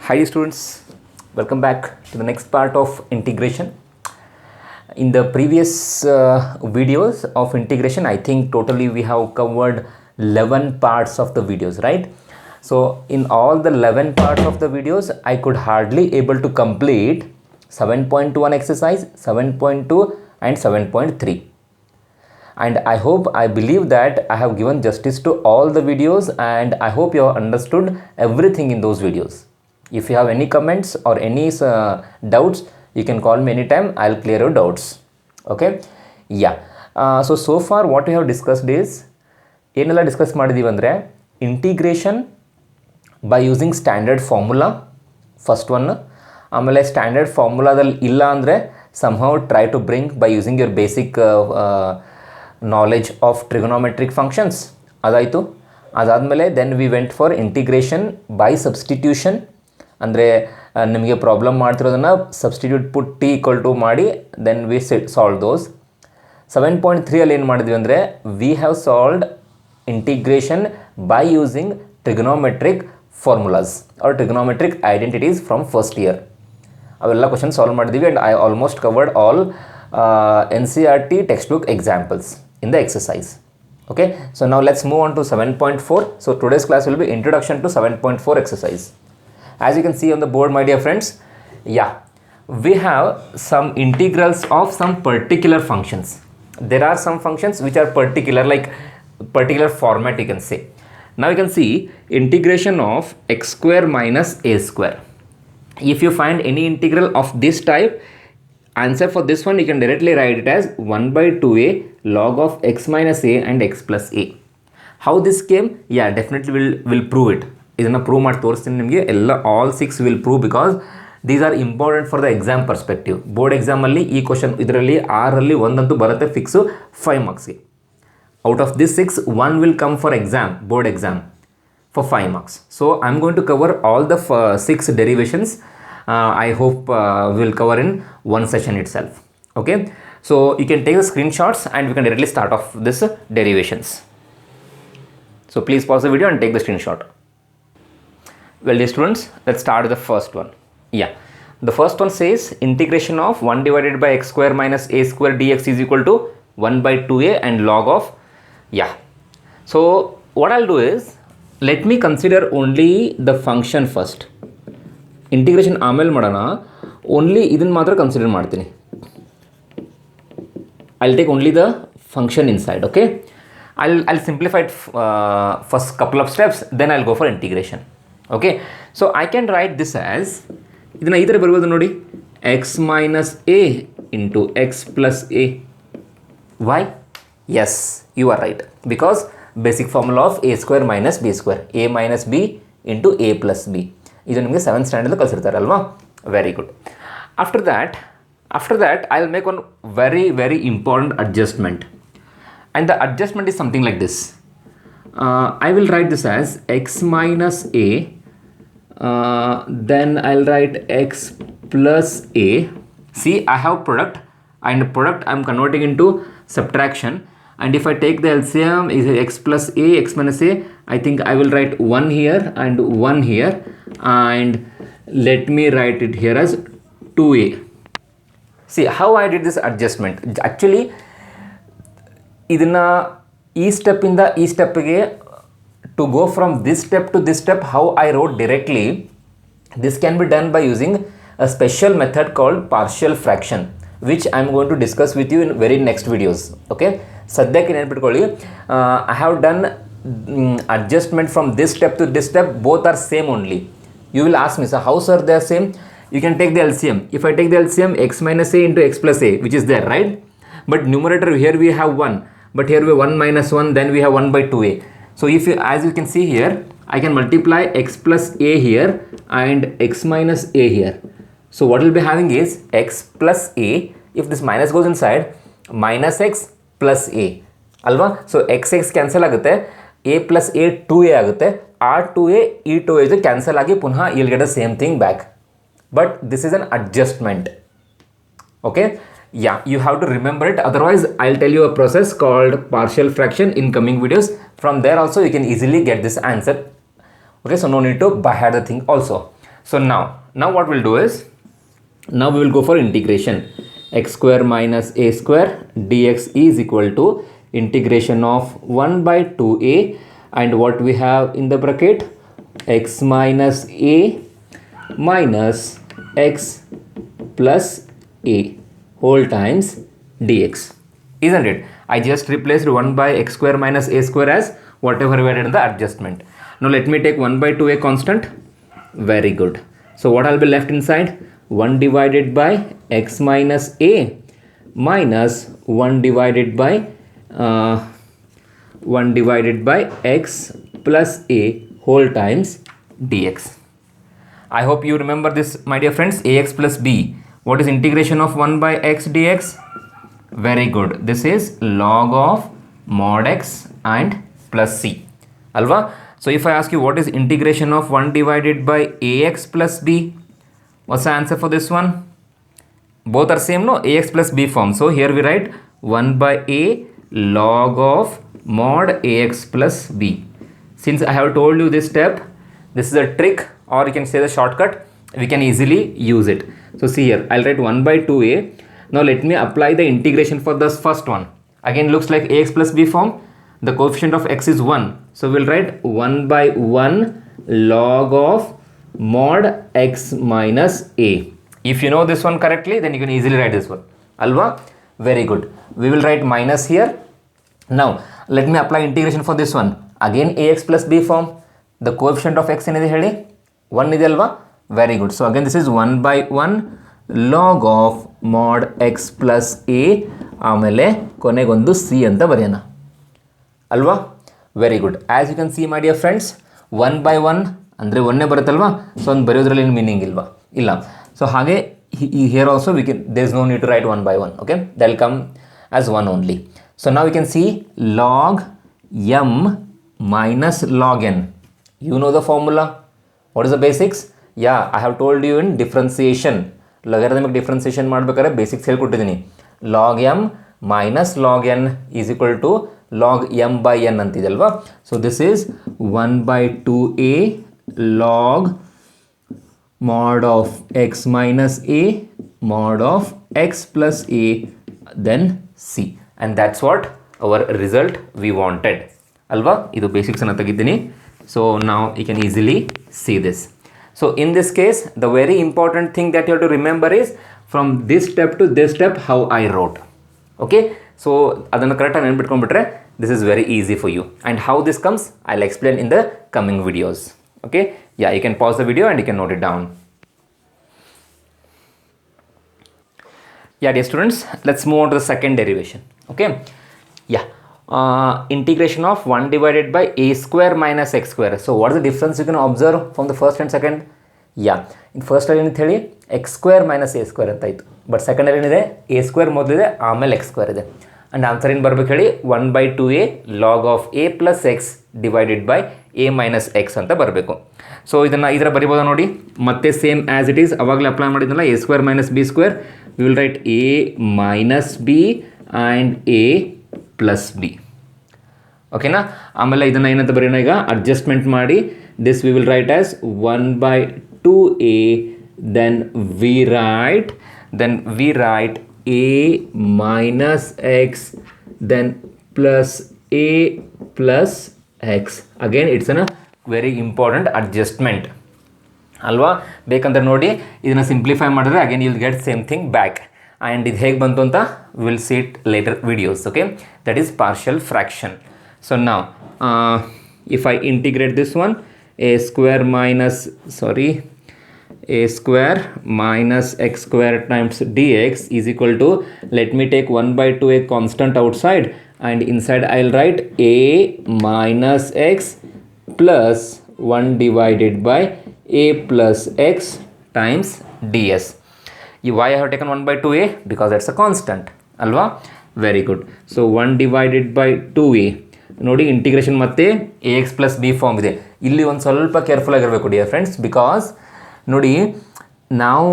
Hi students, welcome back to the next part of integration. In the previous videos of integration, I think totally we have covered 11 parts of the videos, right? So in all the 11 parts of the videos, I could hardly able to complete 7.1 exercise, 7.2 and 7.3. And I believe that I have given justice to all the videos, and I hope you have understood everything in those videos. If you have any comments or any doubts, you can call me anytime. I'll clear your doubts. Okay? Yeah. So far what we have discussed is ಏನೆಲ್ಲ discuss ಮಾಡಿದ್ದೀವಿ ಅಂದರೆ integration by using standard formula first one. ಆಮೇಲೆ standard ಫಾರ್ಮುಲಾದಲ್ಲಿ ಇಲ್ಲ ಅಂದರೆ somehow try to bring by using your basic knowledge of trigonometric functions. ಅದಾಯಿತು. ಅದಾದಮೇಲೆ then we went for integration by substitution. ಅಂದರೆ ನಿಮಗೆ ಪ್ರಾಬ್ಲಮ್ ಮಾಡ್ತಿರೋದನ್ನು substitute put T equal to ಮಾಡಿ then we solve those. 7.3 ಏನು ಮಾಡಿದ್ವಿ ಅಂದರೆ we have solved integration by using trigonometric formulas or trigonometric identities from first year. ಅವೆಲ್ಲ question solve ಮಾಡಿದ್ದೀವಿ and I almost covered all NCERT textbook examples in the exercise. Okay, so now let's move on to 7.4. So today's class will be introduction to 7.4 exercise. As you can see on the board, my dear friends, yeah, we have some integrals of some particular functions. There are some functions which are particular, like particular format you can say. Now you can see integration of x square minus a square. If you find any integral of this type, answer for this one you can directly write it as 1 by 2a log of x minus a and x plus a. How this came? Yeah, definitely will prove it. ಇದನ್ನು prove ಮಾಡಿ ತೋರಿಸ್ತೀನಿ ನಿಮಗೆ. ಎಲ್ಲ all 6 will prove because these are important for the exam perspective. Board ಎಕ್ಸಾಮಲ್ಲಿ ಈ question ಇದರಲ್ಲಿ 6ರಲ್ಲಿ ಒಂದಂತೂ ಬರುತ್ತೆ ಫಿಕ್ಸು 5 ಮಾರ್ಕ್ಸ್ಗೆ. Out of this 6, 1 will come for exam, board exam for 5 marks. So I am going to cover all the 6 derivations. I hope we'll cover in one session itself. Okay, so you can take the screenshots and we can directly start off this derivations. So please pause the video and take the screenshot. Well, dear students, let's start with the first one. Yeah, the first one says integration of 1 divided by x square minus a square dx is equal to 1 by 2a and log of, yeah. So what I'll do is, let me consider only the function first. Integration ಆಮೇಲೆ ಮಾಡೋಣ, only ಇದನ್ನು ಮಾತ್ರ consider ಮಾಡ್ತೀನಿ. I'll take only the function inside. Okay, I'll simplify it first couple of steps, then I'll go for integration. Okay, so I can write this as, ಇದನ್ನು ಈ ಥರ ಬರ್ಬೋದು ನೋಡಿ, x minus a into x plus a. Why? Yes, you are right, because basic formula of a square minus b square, a minus b into a plus b. ಇದು ನಿಮಗೆ 7th standard ಕಲಿಸಿರ್ತಾರೆ ಅಲ್ವಾ? Very good. After that I will make one very important adjustment, and the adjustment is something like this. I will write this as x minus a, then I will write x plus a. See, I have product, and product I am converting into subtraction, and if I take the LCM is x plus a, x minus a, I think I will write 1 here and 1 here, and let me write it here as 2a. See how I did this adjustment. Actually ಇದನ್ನು ಈ ಸ್ಟೆಪ್ಪಿಂದ ಈ ಸ್ಟೆಪ್ಪಿಗೆ to go from this step to this step, how I wrote directly, this can be done by using a special method called partial fraction, which I am going to discuss with you in very next videos. Okay, ಸದ್ಯಕ್ಕೆ ನೆನಪಿಟ್ಕೊಳ್ಳಿ, I have done adjustment from this step to this step, both are same only. You will ask me, so how sir they are same? You can take the LCM. If I take the LCM, x minus a into x plus a, which is there, right? But numerator here we have 1, but here we have 1 minus 1, then we have 1 by 2a. So if you, as you can see here, I can multiply x plus a here and x minus a here. So what we'll be having is x plus a, if this minus goes inside, minus x plus a, ಅಲ್ವಾ? So x cancel ಆಗುತ್ತೆ, a plus a 2a ಆಗುತ್ತೆ, ಆ 2a ಈ 2a cancel ಆಗಿ ಪುನಃ you'll get the same thing back. But this is an adjustment. Okay, yeah, you have to remember it, otherwise I'll tell you a process called partial fraction in coming videos. From there also you can easily get this answer. Okay, so no need to by heart the thing also. So now what we'll do is, now we will go for integration. X square minus a square dx is equal to integration of 1 by 2a, and what we have in the bracket, x minus a minus x plus a whole times dx, isn't it? I just replaced 1 by x square minus a square as whatever we had in the adjustment. Now let me take 1 by 2a constant. Very good. So what I'll be left inside? 1 divided by x minus a minus 1 divided by x plus a whole times dx. I hope you remember this, my dear friends. Ax plus b. What is integration of 1 by x dx? Very good. This is log of mod x and plus c. Alva? So if I ask you what is integration of 1 divided by ax plus b, what's the answer for this one? Both are same, no? Ax plus b form. So here we write 1 by a log of mod ax plus b. Since I have told you this step, this is a trick, or you can say the shortcut, we can easily use it. So see here, I'll write 1 by 2a. Now let me apply the integration for this first one. Again looks like ax plus b form. The coefficient of x is 1. So we'll write 1 by 1 log of mod x minus a. If you know this one correctly, then you can easily write this one. Alva? Very good. We will write minus here. Now let me apply integration for this one. Again ax plus b form. The coefficient of x ಏನಿದೆ ಹೇಳಿ? 1 ಇದೆ ಅಲ್ವಾ? Very good. So again this is 1 by 1 log of mod x plus a, ಆಮೇಲೆ ಕೊನೆಗೊಂದು c ಅಂತ ಬರೆಯೋಣ ಅಲ್ವಾ? Very good. As you can see my dear friends, 1 by 1 ಅಂದರೆ ಒಂದೇ ಬರುತ್ತಲ್ವಾ? ಸೊ ಒಂದು ಬರೆಯೋದ್ರಲ್ಲಿ ಏನು ಮೀನಿಂಗ್ ಇಲ್ವಾ? ಇಲ್ಲ. ಸೊ ಹಾಗೆ here also we can, there is no need to write 1 by 1. Okay, that will come as 1 only. So ನಾವು we can see log m minus log n. You know the formula? What is the basics? Yeah, I have told you in differentiation. Logarithmic differentiation ಮಾಡಬೇಕಾದ್ರೆ basics ಹೇಳ್ಕೊಟ್ಟಿದ್ದೀನಿ. log m minus log n is equal to log m by n ಅಂತಿದಲ್ವಾ? So this is 1 by 2a log mod of x minus a mod of x plus a then c, and that's what our result we wanted ಅಲ್ವಾ? ಇದು basics ಅನ್ನು ತೆಗಿದ್ದೀನಿ. So now you can easily see this. So in this case, the very important thing that you have to remember is from this step to this step how I wrote. Okay, so ಅದನ್ನು ಕರೆಕ್ಟಾಗಿ ನೆನ್ಪಿಟ್ಕೊಂಡ್ಬಿಟ್ರೆ this is very easy for you, and how this comes I'll explain in the coming videos. Okay, yeah, you can pause the video and you can note it down. Yeah, dear students, let's move on to the second derivation. Okay, yeah, integration of 1 divided by a square minus x square. So what is the difference you can observe from the first and second? Yeah, in first ಅಲ್ಲಿ ಏನಂತ ಹೇಳಿ x square minus a square ಅಂತ ಆಯಿತು, but second ಅಲ್ಲಿ ಏನಿದೆ a square ಮೊದಲಿದೆ, ಆಮೇಲೆ x square ಇದೆ. And answer ಏನು ಬರ್ಬೇಕು ಹೇಳಿ? 1 by 2a log of a plus x divided by a minus x ಅಂತ ಬರಬೇಕು. ಸೊ ಇದನ್ನು ಈ ಥರ ಬರಿಬೋದ ನೋಡಿ, ಮತ್ತೆ ಸೇಮ್ ಆ್ಯಸ್ ಇಟ್ ಈಸ್ ಅವಾಗಲೇ ಅಪ್ಲೈ ಮಾಡಿದ್ನಲ್ಲ, a square minus b square, we will write a minus b and a plus b. ಓಕೆನಾ? ಆಮೇಲೆ ಇದನ್ನು ಏನಂತ ಬರೆಯೋಣ ಈಗ, ಅಡ್ಜಸ್ಟ್ಮೆಂಟ್ ಮಾಡಿ, this we will right as 1 by 2a, then we write a minus x then plus a plus x. Again it's a very important adjustment ಅಲ್ವಾ? ಬೇಕಂದ್ರೆ ನೋಡಿ ಇದನ್ನು ಸಿಂಪ್ಲಿಫೈ ಮಾಡಿದ್ರೆ again you will get same thing back. And ಇದು ಹೇಗೆ ಬಂತು ಅಂತ will see it later videos. Okay, that is partial fraction. So ನಾವು if I integrate this one, a square minus x square times dx is equal to, let me take 1 by 2a constant outside, and inside I'll write a minus x plus 1 divided by a plus x times ds. Why I have taken 1 by 2a? Because that's a constant alva? Very good. So 1 divided by 2a, ನೋಡಿ integration ಮತ್ತೆ a x plus b form ಇದೆ. ಇಲ್ಲಿ ಒಂದು ಸ್ವಲ್ಪ careful ಆಗಿರಬೇಕು dear friends, because ನೋಡಿ ನಾವು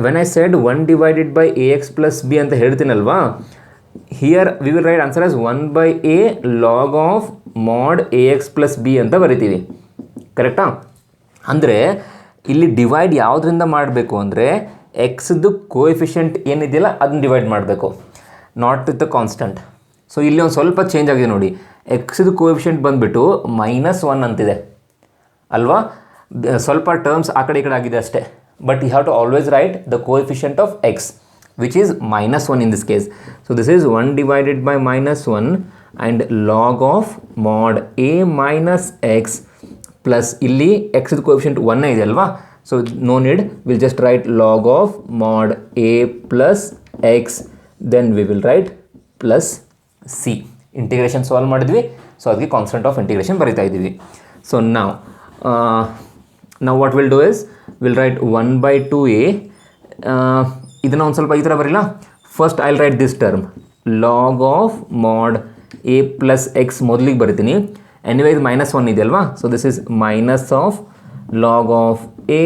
when I said 1 divided by a x plus b ಅಂತ ಹೇಳ್ತೀನಲ್ವಾ, here we will write answer as 1 by a log of mod a x plus b ಅಂತ ಬರಿತೀವಿ. ಕರೆಕ್ಟಾ? ಅಂದರೆ ಇಲ್ಲಿ ಡಿವೈಡ್ ಯಾವುದರಿಂದ ಮಾಡಬೇಕು ಅಂದರೆ ಎಕ್ಸ್ದು ಕೋಎಫಿಷಿಯಂಟ್ ಏನಿದೆಯಲ್ಲ ಅದನ್ನ ಡಿವೈಡ್ ಮಾಡಬೇಕು, not with the constant. So ಇಲ್ಲಿ ಒಂದು ಸ್ವಲ್ಪ ಚೇಂಜ್ ಆಗಿದೆ ನೋಡಿ, ಎಕ್ಸ್ದು ಕೋಎಫಿಷಿಯಂಟ್ ಬಂದುಬಿಟ್ಟು -1 ಅಂತಿದೆ ಅಲ್ವಾ, ಸ್ವಲ್ಪ ಟರ್ಮ್ಸ್ ಆ ಕಡೆ ಈ ಕಡೆ ಆಗಿದೆ ಅಷ್ಟೇ. But you have to always write the coefficient of x which is -1 in this case. So this is 1 divided by -1 and log of mod a minus x plus ಇಲ್ಲಿ x ದ ಕೋಎಫಿಷಿಯಂಟ್ 1 ಇದೆ ಅಲ್ವಾ, so no need, will just write log of mod a plus x, then we will write plus c. Integration solve ಮಾಡಿದ್ವಿ, so ಅದಕ್ಕೆ constant of integration ಬರಿತಾ ಇದ್ದೀವಿ. So now what we'll do is we'll write 1/2a. ಇದನ್ನು ಒಂದು ಸ್ವಲ್ಪ ಈ ಥರ ಬರೀಲ್ಲ. First I will write this term log of ಮಾಡ್ ಎ ಪ್ಲಸ್ ಎಕ್ಸ್ ಮೊದಲಿಗೆ ಬರಿತೀನಿ. ಎನಿವೇ ಇದು -1 ಇದೆ ಅಲ್ವಾ, so this is minus of log of a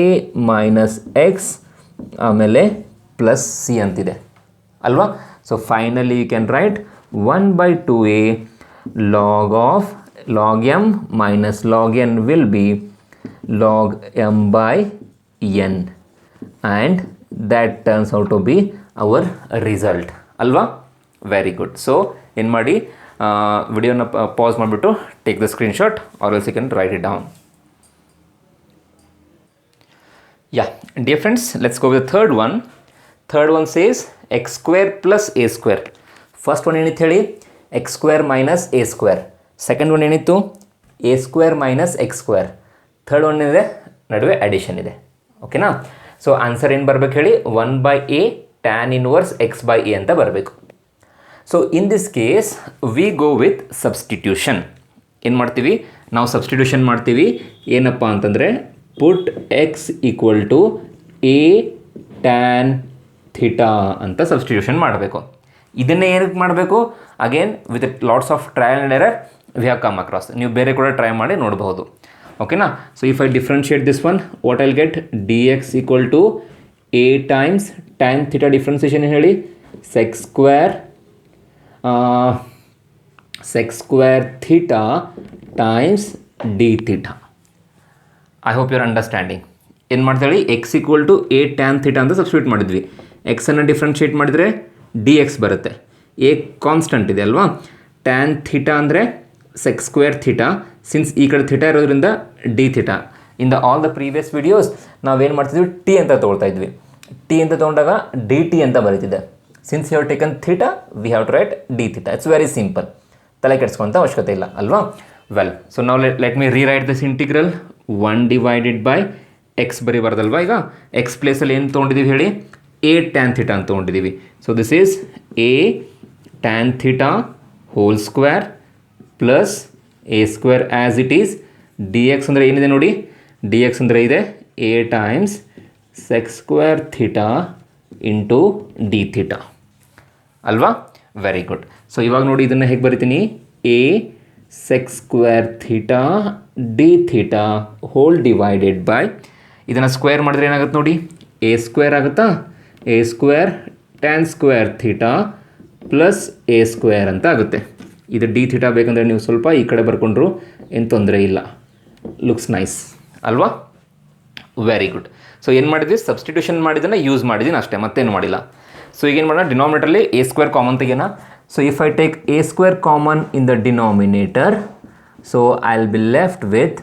minus x ಆಮೇಲೆ ಪ್ಲಸ್ ಸಿ ಅಂತಿದೆ ಅಲ್ವಾ. So finally you can write 1/2a log of log m minus log n will be log m by n and that turns out to be our result ಅಲ್ವಾ. Very good. So ಏನು ಮಾಡಿ, ವಿಡಿಯೋನ pause ಮಾಡಿಬಿಟ್ಟು take the screenshot or else you can write it down. Yeah dear friends, let's go with third one. Third one says x² plus a². First one ಏನಿತ್ತು ಹೇಳಿ, x² minus a². Second one ಏನಿತ್ತು, a² minus x². Third one ಇದೆ, ನಡುವೆ addition ಇದೆ. ಓಕೆನಾ. So answer ಏನು ಬರಬೇಕು ಹೇಳಿ, 1/a tan inverse x/a ಅಂತ ಬರಬೇಕು. So in this case we go with substitution. ಏನು ಮಾಡ್ತೀವಿ ನಾವು, ಸಬ್ಸ್ಟಿಟ್ಯೂಷನ್ ಮಾಡ್ತೀವಿ. ಏನಪ್ಪ ಅಂತಂದರೆ ಪುಟ್ x = a tan ಥೀಟಾ ಅಂತ ಸಬ್ಸ್ಟಿಟ್ಯೂಷನ್ ಮಾಡಬೇಕು. ಇದನ್ನೇ ಏನಕ್ಕೆ ಮಾಡಬೇಕು, again with lots of trial and error we have come across. ನೀವು ಬೇರೆ ಕೂಡ ಟ್ರೈ ಮಾಡಿ ನೋಡಬಹುದು. ಓಕೆನಾ. So if I differentiate this one, what I'll get, dx = a times tan theta differentiation ಹೇಳಿ, sec² theta times d theta. I hope you are understanding. ಏನು ಮಾಡ್ತಾಳೆ, x = a tan theta ಅಂತ ಸಬ್ಸ್ಟಿಟ್ಯೂಟ್ ಮಾಡಿದ್ವಿ. ಎಕ್ಸನ್ನು differentiate ಮಾಡಿದರೆ dx ಬರುತ್ತೆ. a constant ಇದೆ ಅಲ್ವಾ, tan ಥೀಟಾ ಅಂದರೆ sec² ಥೀಟಾ, ಸಿನ್ಸ್ ಈ ಕಡೆ ಥೀಟಾ ಇರೋದ್ರಿಂದ d theta. In the all the previous videos ನಾವೇನು ಮಾಡ್ತಿದ್ವಿ, ಟಿ ಅಂತ ತೊಗೊಳ್ತಾ ಇದ್ವಿ. ಟಿ ಅಂತ ತೊಗೊಂಡಾಗ dt ಅಂತ ಬರೀತಿದೆ. Since you have taken theta we have to write d theta. It's very simple, ತಲೆ ಕೆಡಿಸ್ಕೊಂತ ಅವಶ್ಯಕತೆ ಇಲ್ಲ ಅಲ್ವಾ. ವೆಲ್, ಸೊ ನಾವು let me rewrite this integral. 1/x ಬರೀಬಾರ್ದಲ್ವಾ. ಈಗ ಎಕ್ಸ್ ಪ್ಲೇಸಲ್ಲಿ ಏನು ತೊಗೊಂಡಿದ್ದೀವಿ ಹೇಳಿ, a tan ಥೀಟಾ ಅಂತ ತೊಗೊಂಡಿದ್ದೀವಿ. So this is a tan theta whole square plus a² as it is. dx ಅಂದರೆ ಏನಿದೆ ನೋಡಿ, dx ಅಂದರೆ ಇದೆ a times sec² theta into d theta ಅಲ್ವಾ. Very good. ಸೊ ಇವಾಗ ನೋಡಿ ಇದನ್ನು ಹೇಗೆ ಬರಿತೀನಿ, a sec² theta d theta whole divided by, ಇದನ್ನು ಸ್ಕ್ವೇರ್ ಮಾಡಿದ್ರೆ ಏನಾಗುತ್ತೆ ನೋಡಿ, a² ಆಗುತ್ತಾ, a² tan² theta plus a² ಅಂತ ಆಗುತ್ತೆ. ಇದು d ಥೀಟಾ ಬೇಕಂದರೆ ನೀವು ಸ್ವಲ್ಪ ಈ ಕಡೆ ಬರ್ಕೊಂಡ್ರು ಏನು ತೊಂದರೆ ಇಲ್ಲ. ಲುಕ್ಸ್ ನೈಸ್ ಅಲ್ವಾ. Very good. ಸೊ ಏನು ಮಾಡಿದ್ವಿ, ಸಬ್ಸ್ಟಿಟ್ಯೂಷನ್ ಮಾಡಿದ್ದನ್ನು ಯೂಸ್ ಮಾಡಿದ್ದೀನಿ ಅಷ್ಟೇ, ಮತ್ತೇನು ಮಾಡಿಲ್ಲ. ಸೊ ಈಗೇನು ಮಾಡೋಣ, ಡಿನಾಮಿನೇಟರಲ್ಲಿ a² ಕಾಮನ್ ತೆಗೆಯೋಣ. So if I take a² common in the denominator, so I will be left with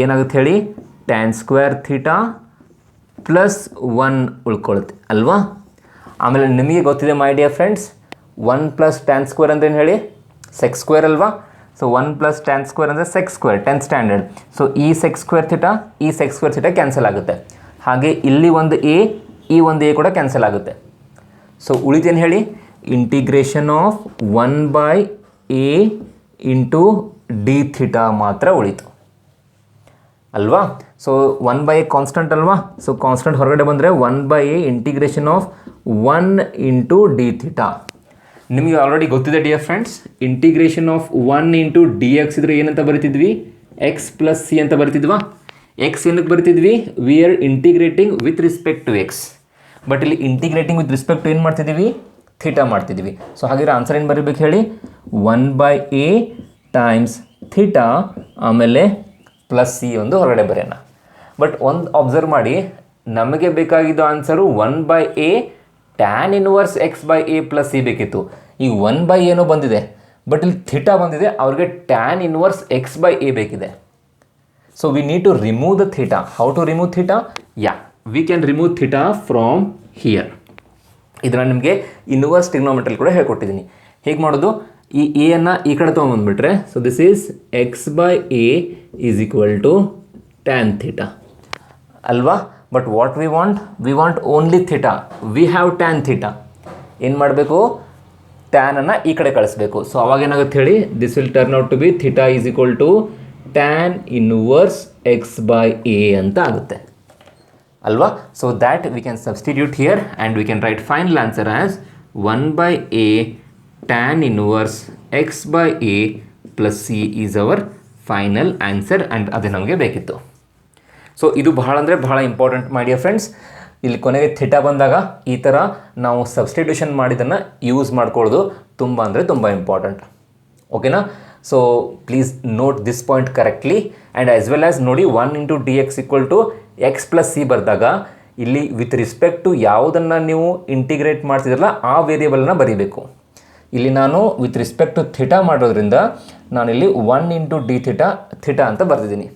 ಏನಾಗುತ್ತೆ ಹೇಳಿ, tan² ಥೀಟಾ ಪ್ಲಸ್ 1 ಉಳ್ಕೊಳುತ್ತೆ ಅಲ್ವಾ. ಆಮೇಲೆ ನಿಮಗೆ ಗೊತ್ತಿದೆ ಮೈ ಡಿಯರ್ ಫ್ರೆಂಡ್ಸ್, 1 + tan² ಅಂದ್ರೇನು ಹೇಳಿ, sec² ಅಲ್ವಾ. ಸೊ 1 + tan² ಅಂದರೆ sec², 10th ಸ್ಟ್ಯಾಂಡರ್ಡ್. ಸೊ ಈ sec² ಥೀಟಾ ಈ sec² ಥೀಟಾ ಕ್ಯಾನ್ಸಲ್ ಆಗುತ್ತೆ. ಹಾಗೆ ಇಲ್ಲಿ ಒಂದು a ಈ ಒಂದು a ಕೂಡ ಕ್ಯಾನ್ಸಲ್ ಆಗುತ್ತೆ. ಸೊ ಉಳಿತೇನು ಹೇಳಿ, integration of 1/a into d theta ಮಾತ್ರ ಉಳಿತು ಅಲ್ವಾ. ಸೊ 1/a ಕಾನ್ಸ್ಟಂಟ್ ಅಲ್ವಾ. ಸೊ ಕಾನ್ಸ್ಟಂಟ್ ಹೊರಗಡೆ ಬಂದರೆ 1/a integration of 1 into d theta. ನಿಮಗೆ ಆಲ್ರೆಡಿ ಗೊತ್ತಿದೆ dear friends, integration of 1 into dx ಇದ್ರೆ ಏನಂತ ಬರಿತಿದ್ವಿ, x + c ಅಂತ ಬರಿತಿದ್ವಾ. ಎಕ್ಸ್ ಏನಕ್ಕೆ ಬರಿತಿದ್ವಿ, we are integrating with respect to x. But ಇಲ್ಲಿ ಇಂಟಿಗ್ರೇಟಿಂಗ್ ವಿತ್ ರಿಸ್ಪೆಕ್ಟ್ ಟು ಏನು ಮಾಡ್ತಿದ್ದೀವಿ, ಥೀಟಾ ಮಾಡ್ತಿದ್ವಿ. ಸೊ ಹಾಗಿದ್ರೆ ಆನ್ಸರ್ ಏನು ಬರೀಬೇಕು ಹೇಳಿ, 1/a ಟೈಮ್ಸ್ ಥೀಟಾ ಆಮೇಲೆ ಪ್ಲಸ್ ಸಿ ಒಂದು ಹೊರಗಡೆ ಬರೆಯೋಣ. ಬಟ್ ಒಂದು ಅಬ್ಸರ್ವ್ ಮಾಡಿ, ನಮಗೆ ಬೇಕಾಗಿದ್ದು answer 1/a tan inverse x/a plus C ಬೇಕಿತ್ತು. ಈಗ 1/a ಏನೋ ಬಂದಿದೆ, ಬಟ್ ಇಲ್ಲಿ ಥೀಟಾ ಬಂದಿದೆ, ಅವ್ರಿಗೆ tan ಇನ್ವರ್ಸ್ x/a ಬೇಕಿದೆ. So we need to remove the theta. How to remove theta? Yeah, we can remove theta from here. ಇದನ್ನು ನಿಮಗೆ ಇನ್ವರ್ಸ್ ಟ್ರಿಗ್ನೋಮೆಟ್ರಿ ಕೂಡ ಹೇಳ್ಕೊಟ್ಟಿದ್ದೀನಿ. ಹೇಗೆ ಮಾಡೋದು? ಈ ಎ ಅನ್ನು ಈ ಕಡೆ ತೊಗೊಂಬಂದ್ಬಿಟ್ರೆ, so this is x/a is equal to tan theta ಅಲ್ವಾ? But what we want only theta. We have tan theta. ಏನು ಮಾಡಬೇಕು? ಟ್ಯಾನನ್ನು ಈ ಕಡೆ ಕಳಿಸ್ಬೇಕು. ಸೊ ಅವಾಗ ಏನಾಗುತ್ತೆ ಹೇಳಿ, this will turn out to be theta is equal to tan inverse x/a ಅಂತ ಆಗುತ್ತೆ ಅಲ್ವಾ? So that we can substitute here and we can write final answer as 1/a tan inverse x/a plus C is our final answer. And ಅದೇ ನಮಗೆ ಬೇಕಿತ್ತು. So ಇದು ಬಹಳ ಅಂದರೆ ಬಹಳ ಇಂಪಾರ್ಟೆಂಟ್ ಮೈ ಡಿಯರ್ ಫ್ರೆಂಡ್ಸ್. ಇಲ್ಲಿ ಕೊನೆಗೆ ಥೀಟಾ ಬಂದಾಗ ಈ ಥರ ನಾವು ಸಬ್ಸ್ಟಿಟ್ಯೂಷನ್ ಮಾಡಿದ್ದನ್ನು ಯೂಸ್ ಮಾಡ್ಕೊಳ್ಳೋದು ತುಂಬ ಅಂದರೆ ತುಂಬ ಇಂಪಾರ್ಟೆಂಟ್. ಓಕೆನಾ? So please note this point correctly. And as well as ನೋಡಿ 1 × dx equal to x plus C ಬರೆದಾಗ ಇಲ್ಲಿ ವಿತ್ ರಿಸ್ಪೆಕ್ಟ್ ಟು ಯಾವುದನ್ನು ನೀವು ಇಂಟಿಗ್ರೇಟ್ ಮಾಡ್ತಿದ್ರಲ್ಲ ಆ ವೇರಿಯೇಬಲ್ನ ಬರೀಬೇಕು. ಇಲ್ಲಿ ನಾನು ವಿತ್ ರಿಸ್ಪೆಕ್ಟ್ ಟು ಥೀಟಾ ಮಾಡೋದ್ರಿಂದ ನಾನಿಲ್ಲಿ 1 × d ಥೀಟಾ ಅಂತ ಬರೆದಿದ್ದೀನಿ.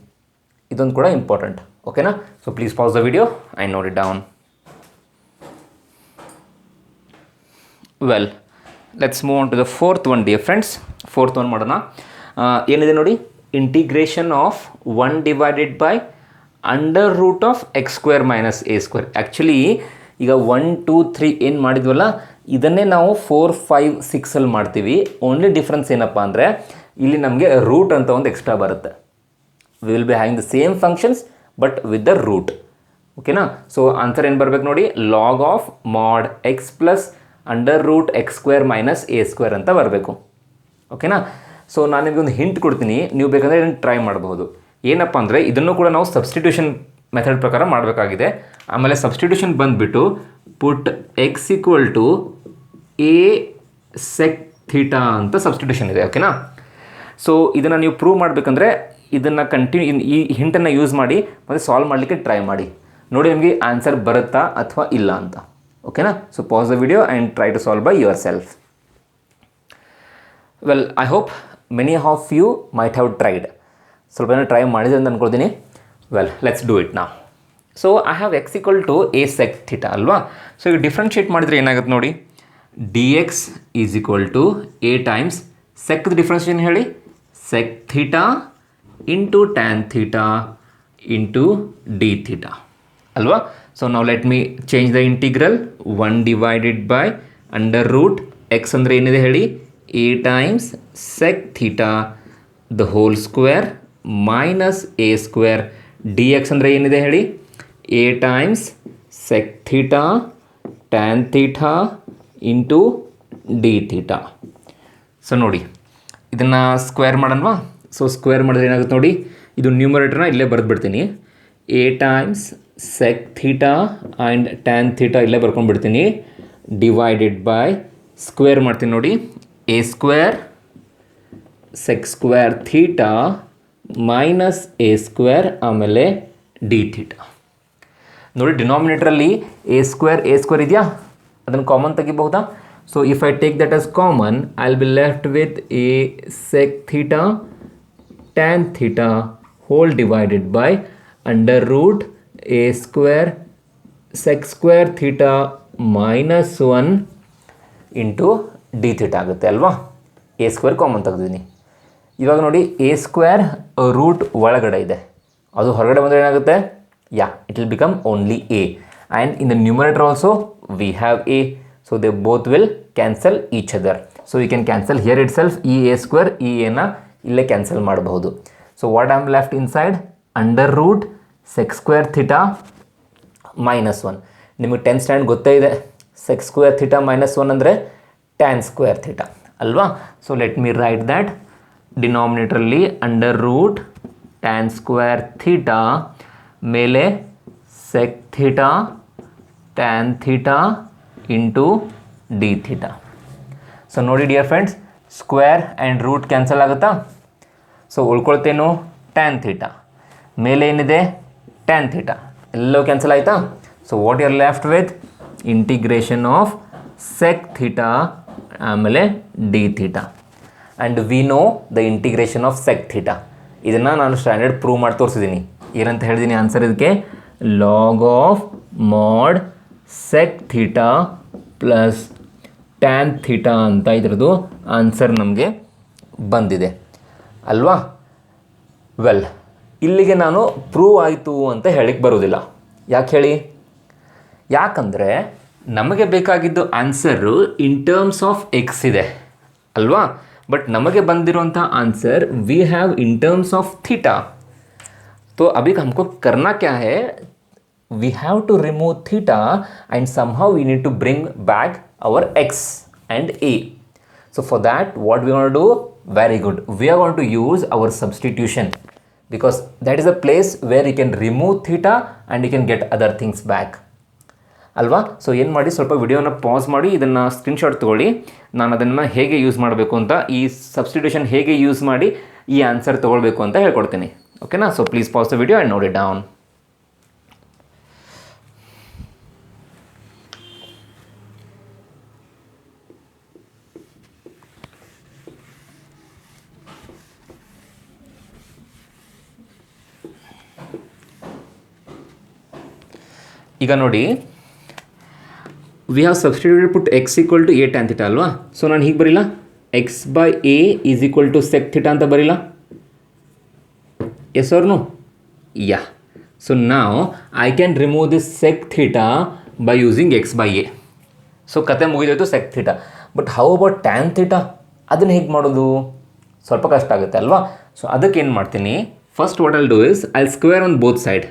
ಇದೊಂದು ಕೂಡ ಇಂಪಾರ್ಟೆಂಟ್. ಓಕೆನಾ? So please pause the video and note it down. Well, let's move on to the fourth one dear friends. Fourth one ಮಾಡೋಣ. ಏನಿದೆ ನೋಡಿ, integration of 1/√x² - a². Actually ಈಗ 1, 2, 3 ಏನು ಮಾಡಿದ್ವಲ್ಲ, ಇದನ್ನೇ ನಾವು 4, 5, 6 ಮಾಡ್ತೀವಿ. ಓನ್ಲಿ ಡಿಫ್ರೆನ್ಸ್ ಏನಪ್ಪ ಅಂದರೆ ಇಲ್ಲಿ ನಮಗೆ ರೂಟ್ ಅಂತ ಒಂದು ಎಕ್ಸ್ಟ್ರಾ ಬರುತ್ತೆ. We will be having the same functions but with the root. ಓಕೆನಾ? ಸೊ ಆನ್ಸರ್ ಏನು ಬರಬೇಕು ನೋಡಿ, log of mod x plus √x² - a² ಅಂತ ಬರಬೇಕು. ಓಕೆನಾ? ಸೊ ನಾನು ನಿಮಗೆ ಒಂದು ಹಿಂಟ್ ಕೊಡ್ತೀನಿ, ನೀವು ಬೇಕಂದರೆ ಇದನ್ನು ಟ್ರೈ ಮಾಡಬಹುದು. ಏನಪ್ಪ ಅಂದರೆ ಇದನ್ನು ಕೂಡ ನಾವು ಸಬ್ಸ್ಟಿಟ್ಯೂಷನ್ ಮೆಥಡ್ ಪ್ರಕಾರ ಮಾಡಬೇಕಾಗಿದೆ. ಆಮೇಲೆ ಸಬ್ಸ್ಟಿಟ್ಯೂಷನ್ ಬಂದುಬಿಟ್ಟು put x equal to a sec theta ಅಂತ ಸಬ್ಸ್ಟಿಟ್ಯೂಷನ್ ಇದೆ. ಓಕೆನಾ? ಸೊ ಇದನ್ನು ನೀವು ಪ್ರೂವ್ ಮಾಡಬೇಕಂದ್ರೆ ಇದನ್ನು ಈ ಹಿಂಟನ್ನು ಯೂಸ್ ಮಾಡಿ ಮತ್ತು ಸಾಲ್ವ್ ಮಾಡಲಿಕ್ಕೆ ಟ್ರೈ ಮಾಡಿ. ನೋಡಿ ನಿಮಗೆ ಆನ್ಸರ್ ಬರುತ್ತಾ ಅಥವಾ ಇಲ್ಲ ಅಂತ. ಓಕೆನಾ? So pause the video and try to solve by yourself. Well, I hope many of you might have tried. ಸ್ವಲ್ಪ ಏನೋ ಟ್ರೈ ಮಾಡಿದೆ ಅಂತ ಅಂದ್ಕೊಳ್ತೀನಿ. ವೆಲ್, ಲೆಟ್ಸ್ ಡೂ ಇಟ್ ನಾವು. So I have x equal to a sec theta ಅಲ್ವಾ? So ಈಗ differentiate ಮಾಡಿದರೆ ಏನಾಗುತ್ತೆ ನೋಡಿ, dx is equal to a times sec differentiation ಹೇಳಿ, sec theta into tan theta into d theta ಅಲ್ವಾ? So ನಾವು let me change the integral. 1/√x ಅಂದರೆ ಏನಿದೆ ಹೇಳಿ, a times sec theta the whole square minus a² dx ಅಂದರೆ ಏನಿದೆ ಹೇಳಿ, a times sec theta tan theta into d theta. So ನೋಡಿ ಇದನ್ನು ಸ್ಕ್ವೇರ್ ಮಾಡೋಣವಾ? ಸೊ ಸ್ಕ್ವೇರ್ ಮಾಡಿದ್ರೆ ಏನಾಗುತ್ತೆ ನೋಡಿ, ಇದು ನ್ಯೂಮರೇಟರ್ನ ಇಲ್ಲೇ ಬರೆದ್ಬಿಡ್ತೀನಿ. a times sec theta and tan theta ಇಲ್ಲೇ ಬರ್ಕೊಂಡ್ಬಿಡ್ತೀನಿ. ಡಿವೈಡೆಡ್ ಬೈ ಸ್ಕ್ವೇರ್ ಮಾಡ್ತೀನಿ ನೋಡಿ, a² sec² theta minus a² ಆಮೇಲೆ d ಥೀಟಾ. ನೋಡಿ ಡಿನಾಮಿನೇಟ್ರಲ್ಲಿ a² ಇದೆಯಾ, ಅದನ್ನು ಕಾಮನ್ ತೆಗಿಬಹುದಾ? So if I take that as common, I will be left with a sec theta tan theta whole divided by √a² sec² theta minus 1 into d theta ಆಗುತ್ತೆ ಅಲ್ವಾ? a² common ತೆಗೆದಿದ್ದೀನಿ. ಇವಾಗ ನೋಡಿ a² root ಒಳಗಡೆ ಇದೆ, ಅದು ಹೊರಗಡೆ ಬಂದರೆ ಏನಾಗುತ್ತೆ, yeah it will become only a. And in the numerator also we have a, so they both will cancel each other. So you can cancel here itself, ಈ a² ಈ ಎನ ಇಲ್ಲೇ ಕ್ಯಾನ್ಸಲ್ ಮಾಡಬಹುದು. So what I am left inside, √sec² theta minus 1. ನಿಮಗೆ 10th stand ಗೊತ್ತೇ ಇದೆ, sec² theta minus 1 ಅಂದರೆ tan² theta ಅಲ್ವಾ? So let me write that. ಡಿನಾಮಿನೇಟ್ರಲ್ಲಿ √tan² ಥೀಟಾ ಮೇಲೆ sec theta tan theta into d theta. So ನೋಡಿ dear friends, square and root cancel ಆಗುತ್ತಾ? So ಉಳ್ಕೊಳ್ತೇನು tan ಥೀಟಾ, ಮೇಲೆ ಏನಿದೆ ಟ್ಯಾನ್ ಥೀಟಾ ಎಲ್ಲವೂ ಕ್ಯಾನ್ಸಲ್ ಆಯಿತಾ. So what you are left with integration of sec theta ಆಮೇಲೆ d theta and we know the integration of sec theta. ಇದನ್ನು ನಾನು standard prove ಮಾಡಿ ತೋರಿಸಿದ್ದೀನಿ. ಏನಂತ ಹೇಳಿದ್ದೀನಿ ಆನ್ಸರ್ ಇದಕ್ಕೆ? ಲಾಗ್ ಆಫ್ ಮಾಡ್ sec theta plus tan theta ಅಂತ ಇದ್ರದ್ದು ಆನ್ಸರ್ ನಮಗೆ ಬಂದಿದೆ ಅಲ್ವಾ. ವೆಲ್, ಇಲ್ಲಿಗೆ ನಾನು ಪ್ರೂವ್ ಆಯಿತು ಅಂತ ಹೇಳಿಕ್ಕೆ ಬರೋದಿಲ್ಲ. ಯಾಕೆ ಹೇಳಿ? ಯಾಕಂದರೆ ನಮಗೆ ಬೇಕಾಗಿದ್ದು answer in terms of x ಇದೆ ಅಲ್ವಾ. बट नमगे बंदिरोंಥ answer we have in terms of theta. तो अभी हमको करना क्या है? We have to remove theta and somehow we need to bring back our x and a. So for that what we want to do? Very good, we are going to use our substitution because that is a place where you can remove theta and you can get other things back ಅಲ್ವಾ. So ಏನು ಮಾಡಿ, ಸ್ವಲ್ಪ ವಿಡಿಯೋನ pass ಮಾಡಿ ಇದನ್ನು screenshot ತೊಗೊಳ್ಳಿ. ನಾನು ಅದನ್ನು ಹೇಗೆ ಯೂಸ್ ಮಾಡಬೇಕು ಅಂತ, ಈ ಸಬ್ಸ್ಟಿಟ್ಯೂಷನ್ ಹೇಗೆ ಯೂಸ್ ಮಾಡಿ ಈ ಆನ್ಸರ್ ತೊಗೊಳ್ಬೇಕು ಅಂತ ಹೇಳ್ಕೊಡ್ತೀನಿ. ಓಕೆನಾ? So please pause the video and note it down. ಈಗ ನೋಡಿ, we have substituted put x equal to a tan theta ಅಲ್ವಾ. ಸೊ ನಾನು ಹೀಗೆ ಬರೀಲ್ಲ, x by a is equal to sec theta ಅಂತ ಬರೀಲ್ಲ. Yes or no? Yeah. So ನಾವು I can remove this sec theta by using x by a. So ಕತೆ ಮುಗಿದೋಯ್ತು sec theta. But how about tan theta? ಅದನ್ನು ಹೇಗೆ ಮಾಡೋದು? ಸ್ವಲ್ಪ ಕಷ್ಟ ಆಗುತ್ತೆ ಅಲ್ವಾ. ಸೊ ಅದಕ್ಕೆ ಏನು ಮಾಡ್ತೀನಿ, first what I'll do is I'll square on both side.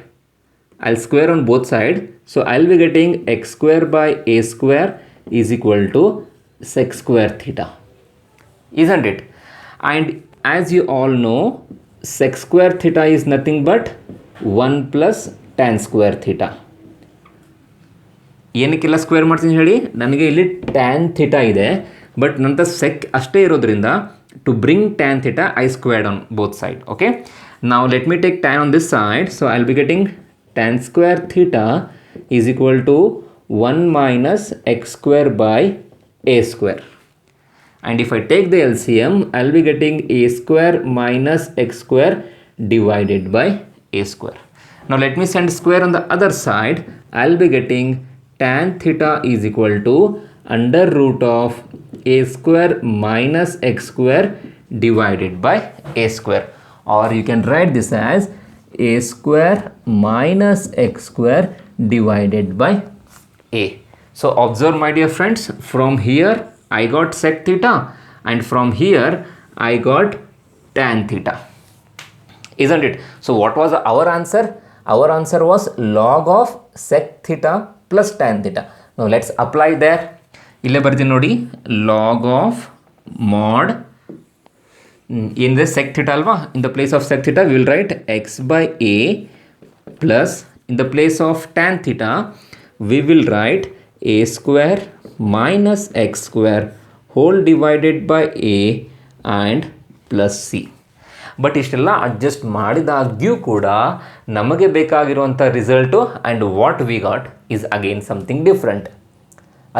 I'll square on both side. So I'll be getting x square by a square is equal to sec square theta. Isn't it? And as you all know, sec square theta is nothing but 1 plus tan square theta. ಏನಕ್ಕೆಲ್ಲ square ಮಾಡ್ತೀನಿ ಹೇಳಿ? ನನಗೆ ಇಲ್ಲಿ tan theta ಇದೆ, but ನಂತರ sec ಅಷ್ಟೇ ಇರೋದ್ರಿಂದ to bring tan theta I squared on both side. Okay, ನಾವು let me take tan on this side. So I will be getting tan square theta is equal to 1 minus x square by a square. And if I take the LCM, I'll be getting a square minus x square divided by a square. Now let me send square on the other side. I'll be getting tan theta is equal to under root of a square minus x square divided by a square. Or you can write this as a square minus x square divided by a. So observe my dear friends, from here I got sec theta and from here I got tan theta, isn't it? So what was our answer? Our answer was log of sec theta plus tan theta. Now let's apply there. ille bardini nodi, log of mod in the sec theta alva, in the place of sec theta we will write x by a plus in the place of tan theta we will write a square minus x square whole divided by a and plus c. But ಇಷ್ಟೆಲ್ಲ adjust ಮಾಡಿದಾಗ್ಯೂ ಕೂಡ ನಮಗೆ ಬೇಕಾಗಿರುವಂಥ result and what we got is again something different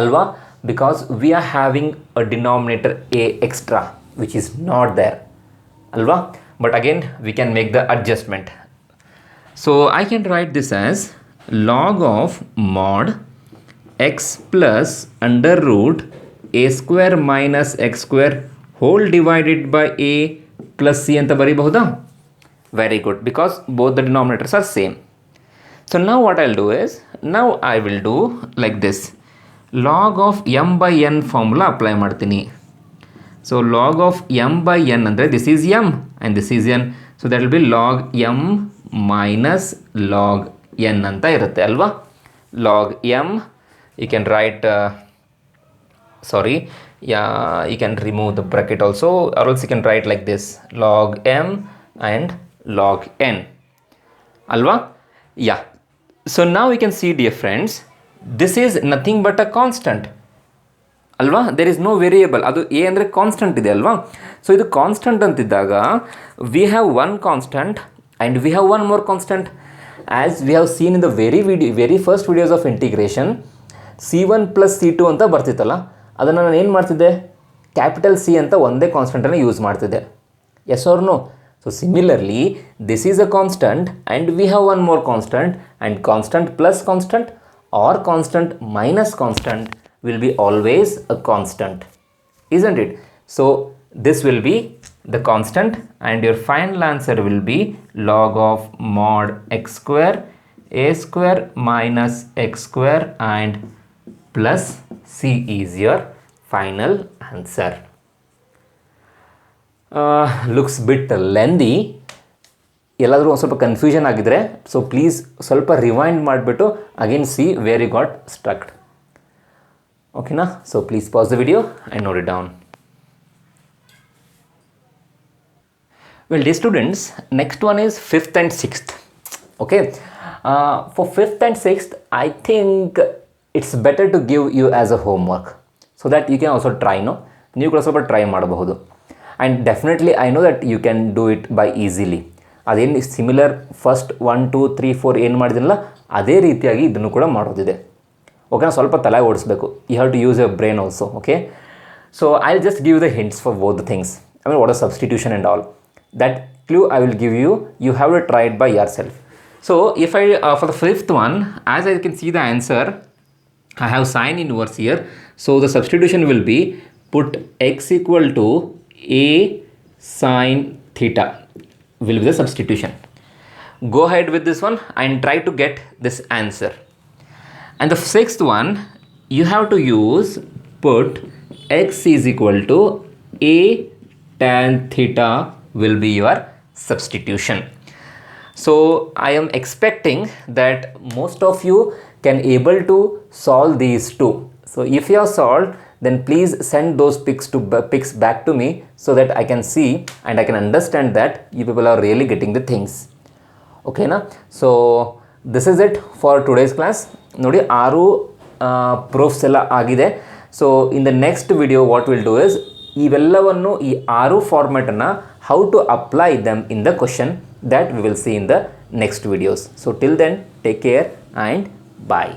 ಅಲ್ವಾ. Because we are having a denominator a extra which is not there alva. But again we can make the adjustment. So I can write this as log of mod x plus under root a square minus x square whole divided by a plus c anta bariಬಹುದಾ? Very good, because both the denominators are same. So now what I'll do is, now I will do like this, log of m by n formula apply ಮಾಡ್ತೀನಿ. So log of m by n ಅಂದರೆ this is m and this is n. So that will be log m minus log n ಅಂತ ಇರುತ್ತೆ ಅಲ್ವಾ. log m you can write you can remove the bracket also, or else you can write like this, log m and log n alva. Yeah, so now you can see dear friends, this is nothing but a constant ಅಲ್ವಾ. There is no variable, ಅದು a ಅಂದರೆ constant ಇದೆ ಅಲ್ವಾ. So ಇದು constant ಅಂತಿದ್ದಾಗ we have one constant and we have one more constant. as we have seen in the very first videos of integration, c1 plus c2 ಅಂತ ಬರ್ತಿತ್ತಲ್ಲ, ಅದನ್ನು ನಾನು ಏನು ಮಾಡ್ತಿದ್ದೆ, ಕ್ಯಾಪಿಟಲ್ ಸಿ ಅಂತ ಒಂದೇ ಕಾನ್ಸ್ಟೆಂಟನ್ನು ಯೂಸ್ ಮಾಡ್ತಿದ್ದೆ. Yes or no? So similarly this is a constant and we have one more constant, and constant plus constant or constant minus constant will be always a constant, isn't it? So this will be the constant and your final answer will be log of mod x square a square minus x square and plus c is your final answer. Looks bit lengthy. ಎಲ್ಲಾದರೂ ಒಂದು ಸ್ವಲ್ಪ confusion ಆಗಿದ್ರೆ so please ಸ್ವಲ್ಪ rewind ಮಾಡಿಬಿಟ್ಟು again see where you got strucked. ಓಕೆನಾ? So please pause the video and note it down. Well, dear students, next one is 5th and 6th. Okay, for 5th and 6th, I think it's better to give you as a homework so that you can also try, no? ನೀವು ಕೂಡ ಸ್ವಲ್ಪ try ಮಾಡಬಹುದು. And definitely I know that you can do it by easily. ಅದೇನು similar first 1 2 3 4 ಏನು ಮಾಡಿದಿನಲ್ಲ ಅದೇ ರೀತಿಯಾಗಿ ಇದನ್ನು ಕೂಡ ಮಾಡೋದಿದೆ. ಓಕೆನಾ? ಸ್ವಲ್ಪ ತಲೆ ಓಡಿಸ್ಬೇಕು. You have to use your brain also. Okay, so I will just give the hints for both the things. I mean what are substitution and all. That clue I will give you. You have to try it by yourself. So if I for the 5th one, as I can see the answer, I have sign inverse here. So the substitution will be put x equal to a sin theta will be the substitution. Go ahead with this one and try to get this answer. And the 6th one, you have to use put x is equal to a tan theta will be your substitution. So I am expecting that most of you can able to solve these two. So if you have solved, then please send those pics back to me so that I can see and I can understand that you people are really getting the things. Okay na? So this is it for today's class. Nodi 6 proofs ಎಲ್ಲ ಆಗಿದೆ. So in the next video what we'll do is ಇವೆಲ್ಲವನ್ನು ಈ 6 ಫಾರ್ಮ್ಯಾಟನ್ನು how to apply them in the question that we will see in the next videos. So till then, take care and bye.